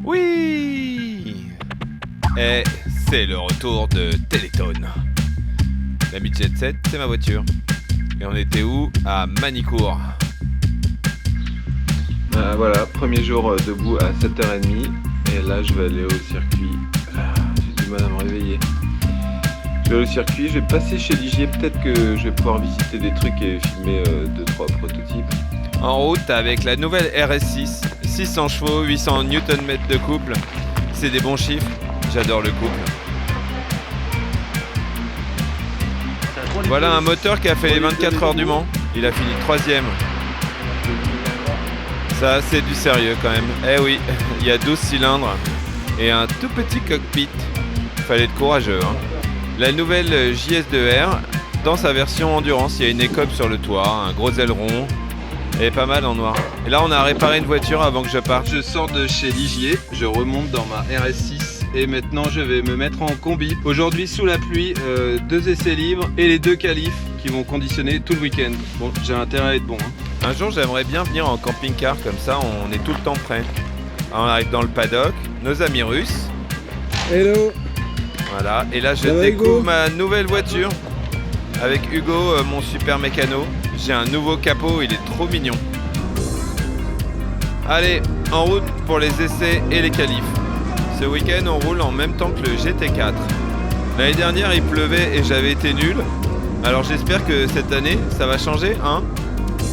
Oui. Et c'est le retour de Téléton. L'ami Jet Set, c'est ma voiture. Et on était où? À Manicourt. Voilà, premier jour debout à 7h30. Et là, je vais aller au circuit. J'ai du mal à me réveiller. Je vais aller au circuit, je vais passer chez Ligier. Peut-être que je vais pouvoir visiter des trucs et filmer 2-3 prototypes. En route avec la nouvelle RS6. 600 chevaux, 800 Nm de couple. C'est des bons chiffres. J'adore le couple. Voilà un moteur qui a fait les 24 heures du Mans. Il a fini 3ème. Ça, c'est du sérieux quand même. Eh oui, il y a 12 cylindres et un tout petit cockpit. Fallait être courageux, hein. La nouvelle JS2R, dans sa version endurance, il y a une écope sur le toit, un gros aileron. Elle est pas mal en noir. Et là, on a réparé une voiture avant que je parte. Je sors de chez Ligier, je remonte dans ma RS6 et maintenant je vais me mettre en combi. Aujourd'hui, sous la pluie, 2 essais libres et les 2 qualifs qui vont conditionner tout le week-end. Bon, j'ai intérêt à être bon, hein. Un jour, j'aimerais bien venir en camping-car, comme ça, on est tout le temps prêt. On arrive dans le paddock, nos amis russes. Hello. Voilà, et là, je Ça va, découvre Hugo ma nouvelle voiture. Avec Hugo, mon super mécano. J'ai un nouveau capot, il est trop mignon. Allez, en route pour les essais et les qualifs. Ce week-end, on roule en même temps que le GT4. L'année dernière, il pleuvait et j'avais été nul. Alors j'espère que cette année, ça va changer, hein?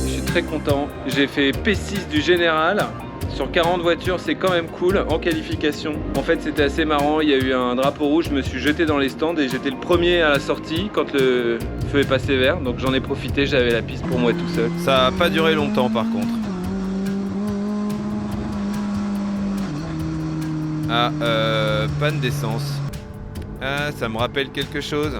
Je suis très content. J'ai fait P6 du général. Sur 40 voitures, c'est quand même cool en qualification. En fait, c'était assez marrant. Il y a eu un drapeau rouge, je me suis jeté dans les stands et j'étais le premier à la sortie quand le feu est passé vert. Donc j'en ai profité, j'avais la piste pour moi tout seul. Ça a pas duré longtemps par contre. Ah, panne d'essence. Ah, ça me rappelle quelque chose.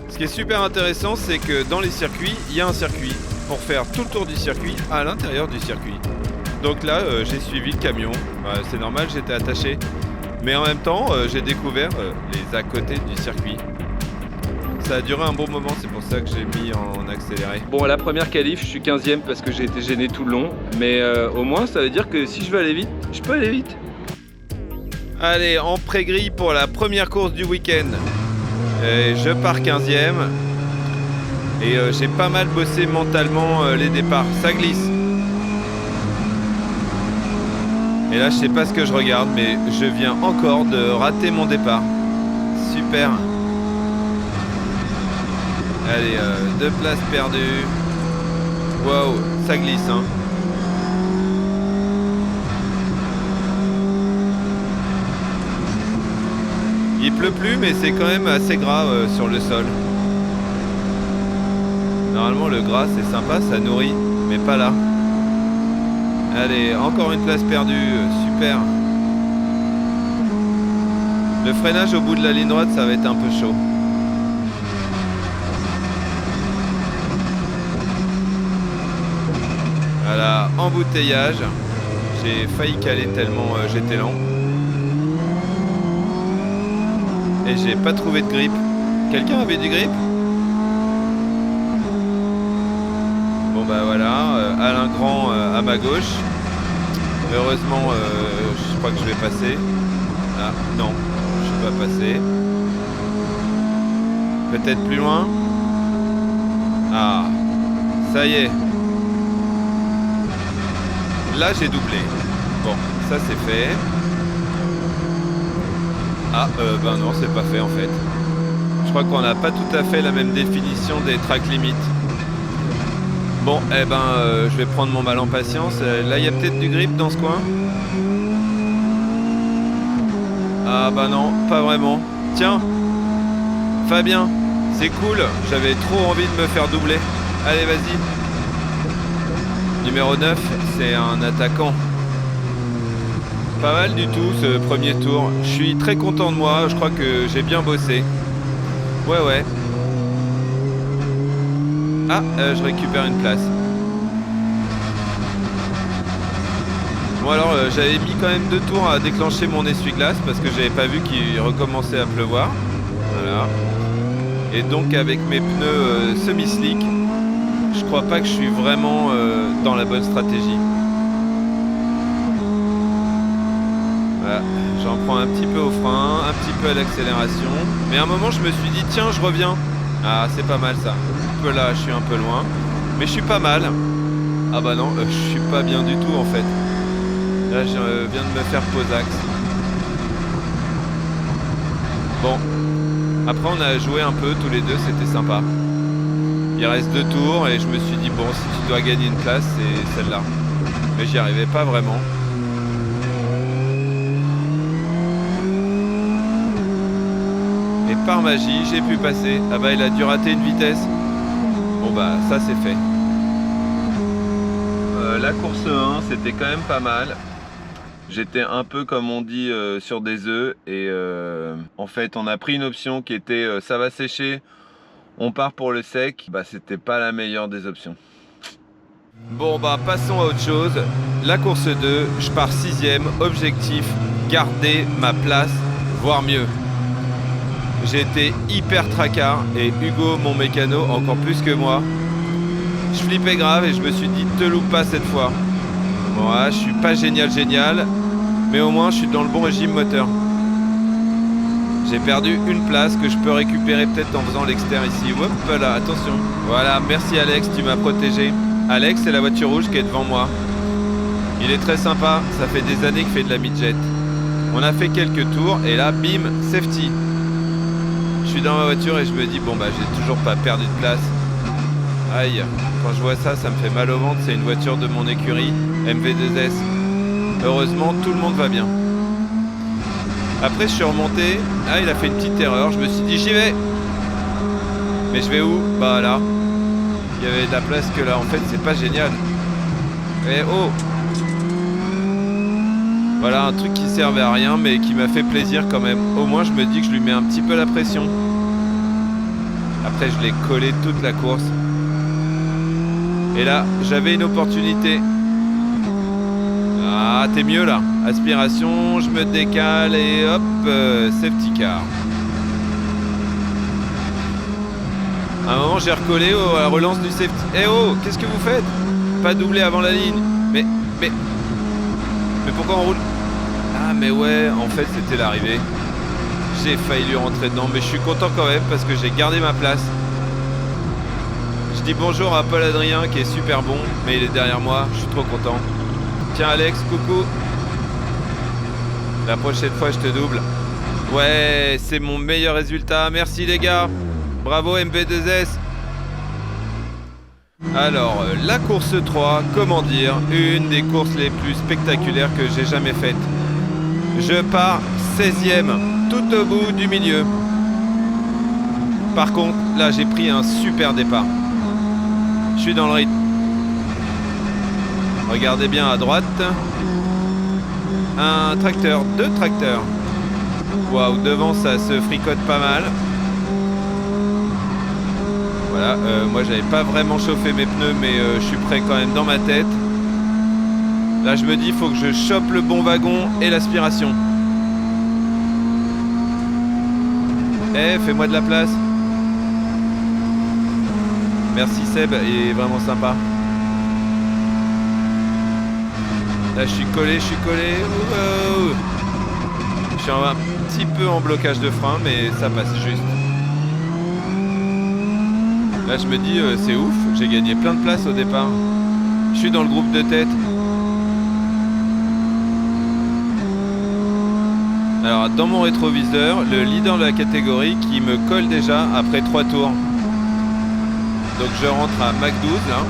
Ce qui est super intéressant, c'est que dans les circuits, il y a un circuit pour faire tout le tour du circuit à l'intérieur du circuit. Donc là, j'ai suivi le camion. C'est normal, j'étais attaché. Mais en même temps, j'ai découvert les à côté du circuit. Ça a duré un bon moment, c'est pour ça que j'ai mis en accéléré. Bon, à la première qualif, je suis 15ème parce que j'ai été gêné tout le long. Mais au moins, ça veut dire que si je veux aller vite, je peux aller vite. Allez, en pré-grille pour la première course du week-end. Je pars 15ème. Et j'ai pas mal bossé mentalement les départs. Ça glisse. Et là, je sais pas ce que je regarde, mais je viens encore de rater mon départ. Super. Allez, 2 places perdues. Waouh, ça glisse, hein. Il pleut plus, mais c'est quand même assez gras sur le sol. Normalement, le gras, c'est sympa, ça nourrit, mais pas là. Allez, encore une place perdue, super. Le freinage au bout de la ligne droite, ça va être un peu chaud. Voilà, embouteillage. J'ai failli caler tellement j'étais lent. Et j'ai pas trouvé de grip. Quelqu'un avait du grip? Bon bah voilà, Alain Grand à ma gauche. Heureusement, je crois que je vais passer. Ah non, je suis pas passé. Peut-être plus loin. Ah, ça y est. Là j'ai doublé. Bon, ça c'est fait. Ah, ben non, c'est pas fait en fait. Je crois qu'on n'a pas tout à fait la même définition des track limits. Bon, eh ben, je vais prendre mon mal en patience. Là, il y a peut-être du grip dans ce coin. Ah bah non, pas vraiment. Tiens, Fabien, c'est cool. J'avais trop envie de me faire doubler. Allez, vas-y. Numéro 9, c'est un attaquant. Pas mal du tout ce premier tour. Je suis très content de moi. Je crois que j'ai bien bossé. Ouais. Ah, je récupère une place. Bon alors, j'avais mis quand même 2 tours à déclencher mon essuie-glace parce que j'avais pas vu qu'il recommençait à pleuvoir. Voilà. Et donc avec mes pneus semi-slick, je crois pas que je suis vraiment dans la bonne stratégie. Voilà, j'en prends un petit peu au frein, un petit peu à l'accélération. Mais à un moment, je me suis dit, tiens, je reviens. Ah, c'est pas mal ça. Un peu là, je suis un peu loin. Mais je suis pas mal. Ah bah non, je suis pas bien du tout en fait. Là, je viens de me faire posax. Bon. Après, on a joué un peu tous les deux, c'était sympa. Il reste 2 tours et je me suis dit, bon, si tu dois gagner une place, c'est celle-là. Mais j'y arrivais pas vraiment. Et par magie, j'ai pu passer. Ah bah, il a dû rater une vitesse. Bon bah, ça c'est fait. La course 1, c'était quand même pas mal. J'étais un peu, comme on dit, sur des œufs. Et en fait, on a pris une option qui était ça va sécher, on part pour le sec. Bah, c'était pas la meilleure des options. Bon bah, passons à autre chose. La course 2, je pars 6ème. Objectif, garder ma place, voire mieux. J'ai été hyper tracard et Hugo, mon mécano, encore plus que moi. Je flippais grave et je me suis dit, te loupe pas cette fois. Bon, là, je suis pas génial, mais au moins je suis dans le bon régime moteur. J'ai perdu une place que je peux récupérer peut-être en faisant l'extérieur ici. Hop là, attention. Voilà, merci Alex, tu m'as protégé. Alex, c'est la voiture rouge qui est devant moi. Il est très sympa, ça fait des années qu'il fait de la midget. On a fait quelques tours et là, bim, safety. Je suis dans ma voiture et je me dis, bon bah j'ai toujours pas perdu de place. Aïe, quand je vois ça, ça me fait mal au ventre. C'est une voiture de mon écurie, MV2S. Heureusement, tout le monde va bien. Après, je suis remonté. Ah, il a fait une petite erreur. Je me suis dit, j'y vais. Mais je vais où? Bah là. Il y avait de la place que là. En fait, c'est pas génial. Eh oh! Voilà, un truc qui servait à rien, mais qui m'a fait plaisir quand même. Au moins, je me dis que je lui mets un petit peu la pression. Après, je l'ai collé toute la course. Et là, j'avais une opportunité. Ah, t'es mieux là. Aspiration, je me décale et hop, safety car. À un moment, j'ai recollé à la relance du safety. Eh oh, qu'est-ce que vous faites? Pas doublé avant la ligne. Mais pourquoi on roule? Ah, mais ouais, en fait, c'était l'arrivée. J'ai failli lui rentrer dedans, mais je suis content quand même parce que j'ai gardé ma place. Je dis bonjour à Paul Adrien qui est super bon, mais il est derrière moi, je suis trop content. Tiens Alex, coucou. La prochaine fois je te double. Ouais, c'est mon meilleur résultat, merci les gars. Bravo MB2S. Alors, la course 3, comment dire, une des courses les plus spectaculaires que j'ai jamais faites. Je pars 16ème, tout au bout du milieu. Par contre, là j'ai pris un super départ. Je suis dans le rythme. Regardez bien à droite. Un tracteur, 2 tracteurs. Waouh, devant ça se fricote pas mal. Voilà, moi j'avais pas vraiment chauffé mes pneus, mais je suis prêt quand même dans ma tête. Là je me dis, il faut que je chope le bon wagon et l'aspiration. Eh, fais-moi de la place. Merci Seb, il est vraiment sympa. Là je suis collé. Wow. Je suis un petit peu en blocage de frein, mais ça passe juste. Là je me dis, c'est ouf, j'ai gagné plein de places au départ. Je suis dans le groupe de tête. Alors dans mon rétroviseur, le leader de la catégorie qui me colle déjà après 3 tours. Donc je rentre à Mach 12 là.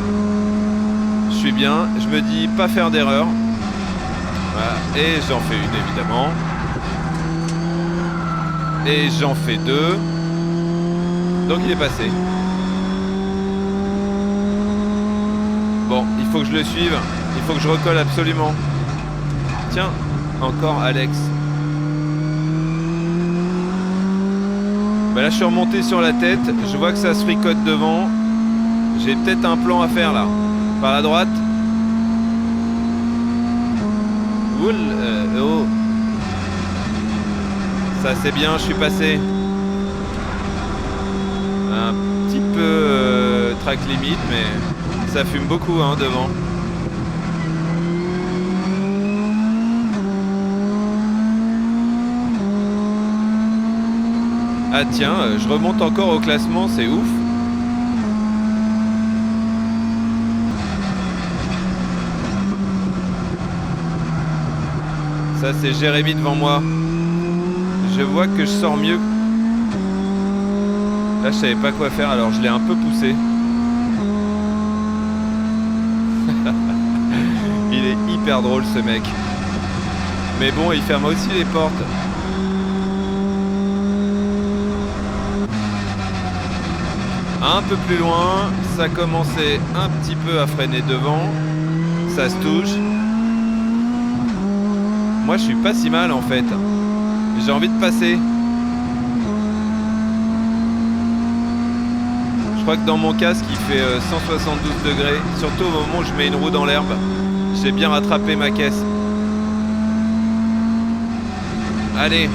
Je suis bien, je me dis pas faire d'erreur. Voilà. Et j'en fais une évidemment. Et j'en fais 2. Donc il est passé. Bon, il faut que je le suive. Il faut que je recolle absolument. Tiens, encore Alex. Bah là je suis remonté sur la tête. Je vois que ça se fricote devant. J'ai peut-être un plan à faire là. Par la droite. Oul, oh. Ça c'est bien, je suis passé. Un petit peu track limite, mais ça fume beaucoup hein, devant. Ah tiens, je remonte encore au classement, c'est ouf. Ça c'est Jérémy devant moi. Je vois que je sors mieux. Là je savais pas quoi faire, alors je l'ai un peu poussé. Il est hyper drôle ce mec. Mais bon, il ferme aussi les portes. Un peu plus loin, ça commençait un petit peu à freiner devant. Ça se touche. Moi je suis pas si mal en fait. J'ai envie de passer. Je crois que dans mon casque il fait 172 degrés. Surtout au moment où je mets une roue dans l'herbe. J'ai bien rattrapé ma caisse. Allez.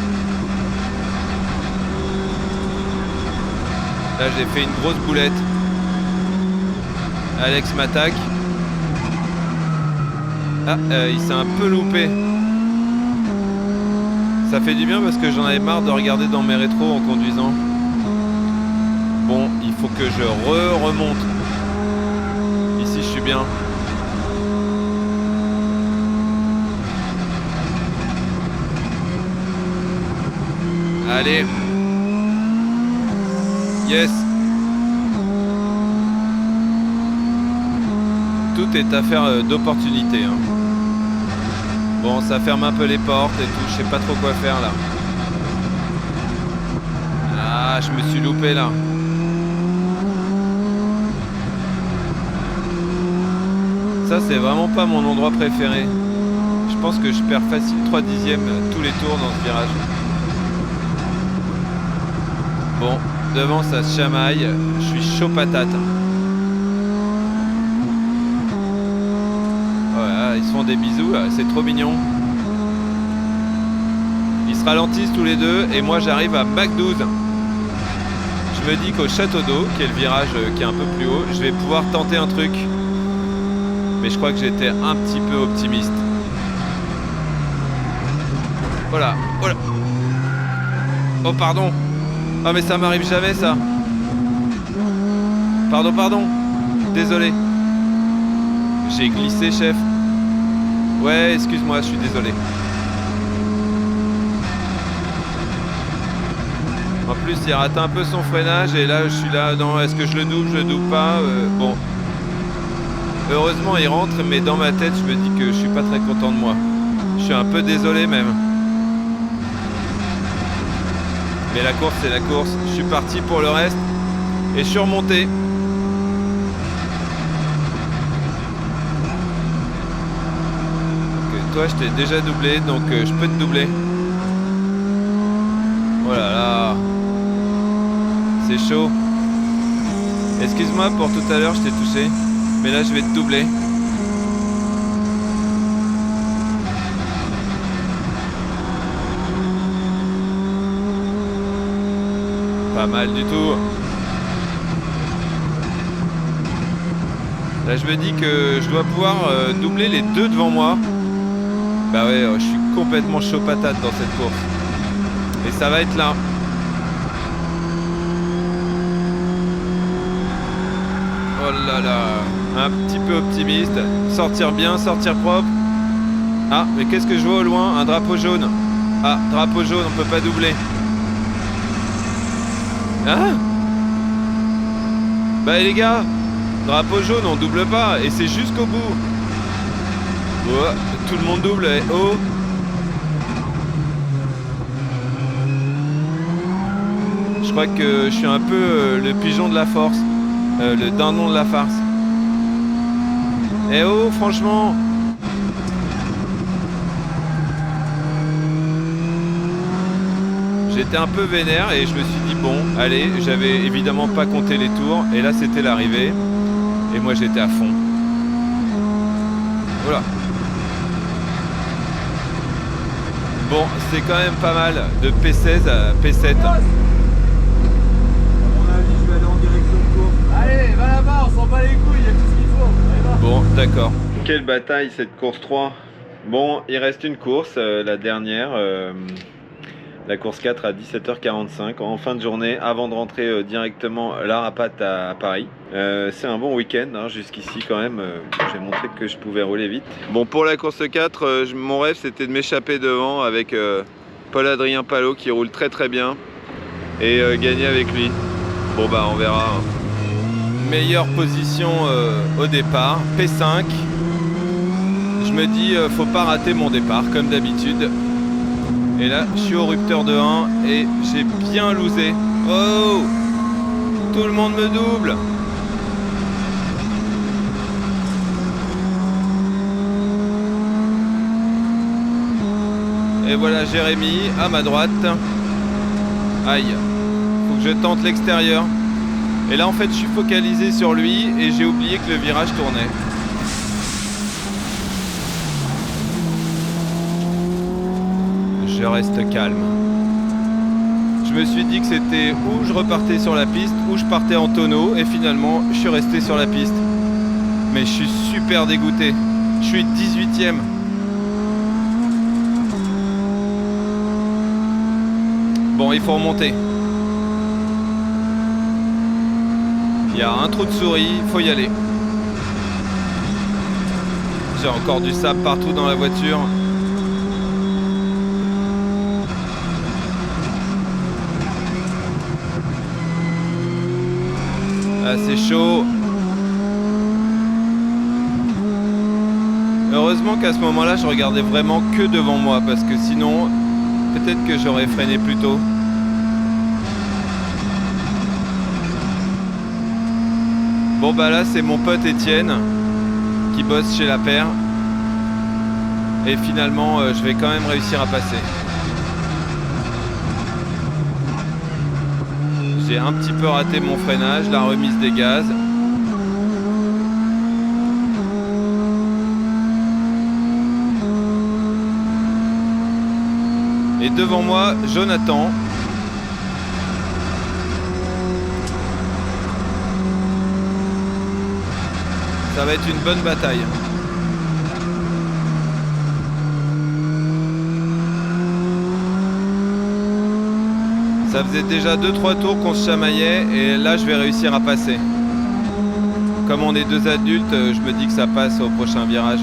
Là j'ai fait une grosse boulette. Alex m'attaque. Ah, il s'est un peu loupé. Ça fait du bien parce que j'en avais marre de regarder dans mes rétros en conduisant. Bon, il faut que je remonte. Ici je suis bien. Allez. Yes. Tout est affaire d'opportunité. Hein. Bon, ça ferme un peu les portes et tout. Je sais pas trop quoi faire là. Ah, je me suis loupé là. Ça, c'est vraiment pas mon endroit préféré. Je pense que je perds facile 3 dixièmes tous les tours dans ce virage. Bon, devant ça se chamaille, je suis chaud patate. Voilà, ils se font des bisous là, c'est trop mignon. Ils se ralentissent tous les deux et moi j'arrive à Bac 12. Je me dis qu'au château d'eau, qui est le virage qui est un peu plus haut, je vais pouvoir tenter un truc. Mais je crois que j'étais un petit peu optimiste. Voilà, voilà. Oh pardon. Ah mais ça m'arrive jamais ça. Pardon, pardon. Désolé. J'ai glissé chef. Ouais, excuse-moi, je suis désolé. En plus il rate un peu son freinage et là je suis là, non, est-ce que je le double pas bon. Heureusement il rentre mais dans ma tête je me dis que je suis pas très content de moi. Je suis un peu désolé même. Mais la course c'est la course, je suis parti pour le reste et je suis remonté. Donc, toi je t'ai déjà doublé donc je peux te doubler. Oh là là, c'est chaud. Excuse-moi pour tout à l'heure je t'ai touché, mais là je vais te doubler. Pas mal du tout. Là je me dis que je dois pouvoir doubler les deux devant moi. Bah ouais, je suis complètement chaud patate dans cette course. Et ça va être là. Oh là là. Un petit peu optimiste. Sortir bien, sortir propre. Ah, mais qu'est-ce que je vois au loin? Un drapeau jaune. Ah, drapeau jaune, on peut pas doubler. Ah, bah les gars, drapeau jaune on double pas et c'est jusqu'au bout. Oh, tout le monde double et oh. Je crois que je suis un peu le pigeon de la force, le dindon de la farce. Eh oh, franchement. J'étais un peu vénère et je me suis dit bon, allez, j'avais évidemment pas compté les tours et là c'était l'arrivée et moi j'étais à fond. Voilà. Bon, c'est quand même pas mal de P16 à P7. À mon avis, je vais aller en direction de cours. Allez, va là-bas, on s'en bat les couilles, il y a tout ce qu'il faut. Allez, va. Bon, d'accord. Quelle bataille cette course 3. Bon, il reste une course, la dernière. La course 4 à 17h45 en fin de journée avant de rentrer directement la Rapate à Paris. C'est un bon week-end hein, jusqu'ici quand même. J'ai montré que je pouvais rouler vite. Bon, pour la course 4, mon rêve c'était de m'échapper devant avec Paul-Adrien Palot qui roule très très bien et gagner avec lui. Bon bah on verra. Meilleure position au départ, P5. Je me dis faut pas rater mon départ comme d'habitude. Et là je suis au rupteur de 1 et j'ai bien loosé. Oh, tout le monde me double. Et voilà Jérémy à ma droite. Aïe, faut que je tente l'extérieur. Et là en fait je suis focalisé sur lui et j'ai oublié que le virage tournait. Je reste calme. Je me suis dit que c'était ou je repartais sur la piste ou je partais en tonneau et finalement je suis resté sur la piste. Mais je suis super dégoûté. Je suis 18e. Bon, il faut remonter. Il y a un trou de souris, il faut y aller. J'ai encore du sable partout dans la voiture. Ah, c'est chaud. Heureusement qu'à ce moment-là, je regardais vraiment que devant moi parce que sinon, peut-être que j'aurais freiné plus tôt. Bon bah là, c'est mon pote Étienne qui bosse chez La Paire. Et finalement, je vais quand même réussir à passer. J'ai un petit peu raté mon freinage, la remise des gaz. Et devant moi, Jonathan. Ça va être une bonne bataille. Ça faisait déjà 2-3 tours qu'on se chamaillait et là je vais réussir à passer. Comme on est deux adultes, je me dis que ça passe au prochain virage.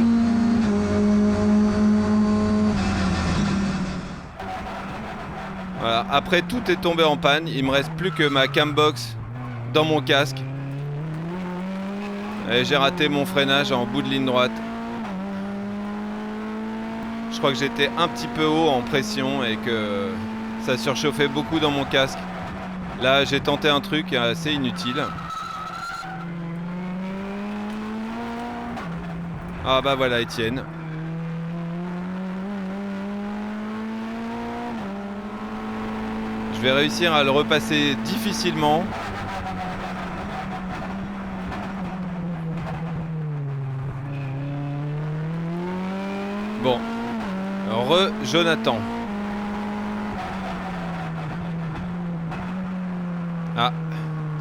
Voilà. Après tout est tombé en panne, il me reste plus que ma cambox dans mon casque. Et j'ai raté mon freinage en bout de ligne droite. Je crois que j'étais un petit peu haut en pression et que ça surchauffait beaucoup dans mon casque. Là, j'ai tenté un truc assez inutile. Ah bah voilà Étienne. Je vais réussir à le repasser difficilement. Bon. Jonathan. Ah,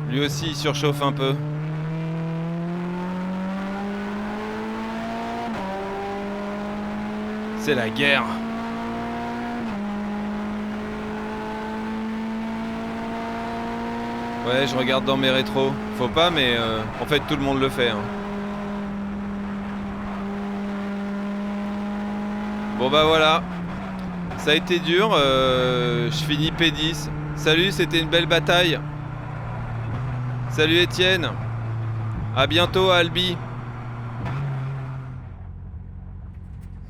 lui aussi il surchauffe un peu. C'est la guerre. Ouais, je regarde dans mes rétros. Faut pas, mais en fait tout le monde le fait. Hein. Bon bah voilà. Ça a été dur. Je finis P10. Salut, c'était une belle bataille. Salut Étienne. À bientôt à Albi.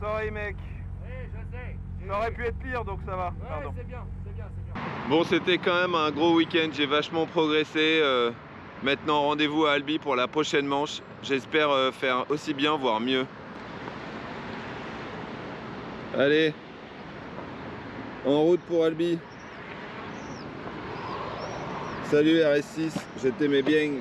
Sorry mec. Oui, je sais. Ça aurait pu être pire donc ça va. Ouais, Pardon. c'est bien, c'est bien, c'est bien. Bon, c'était quand même un gros week-end, j'ai vachement progressé. Maintenant, rendez-vous à Albi pour la prochaine manche. J'espère faire aussi bien, voire mieux. Allez, en route pour Albi. Salut RS6, je t'aimais bien.